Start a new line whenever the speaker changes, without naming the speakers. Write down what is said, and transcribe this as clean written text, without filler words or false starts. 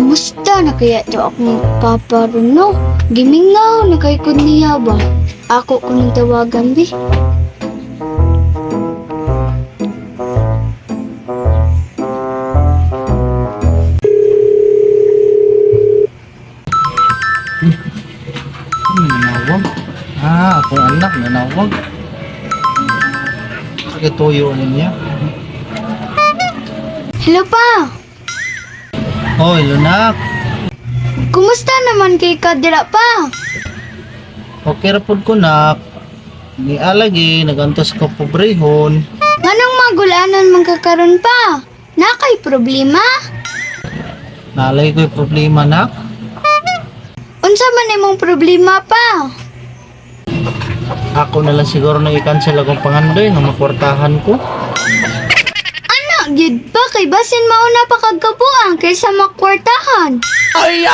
Kumusta na kaya to akong papa ron, no? Gimingaw na kay kun niya ba? Ako kunong tawagan, bi.
Nanawag? Akong anak nanawag. Sakit tuyo niya.
Hello pa!
Hoy, lunak.
Kumusta naman kay Kadira pa?
Okay ra pud ko nak. Ni alagi nagantos ko pobrehon.
Nganong magulanan man kakaron pa? Nakay problema?
Nalay ko'y problema nak.
Unsa man imong problema pa?
Ako na lang siguro na i-cancel akong pangandoy nga makwartahan ko.
Anak, gyud pa kay basin mauna pa kagkabuang kaysa makwartahan.
Ay!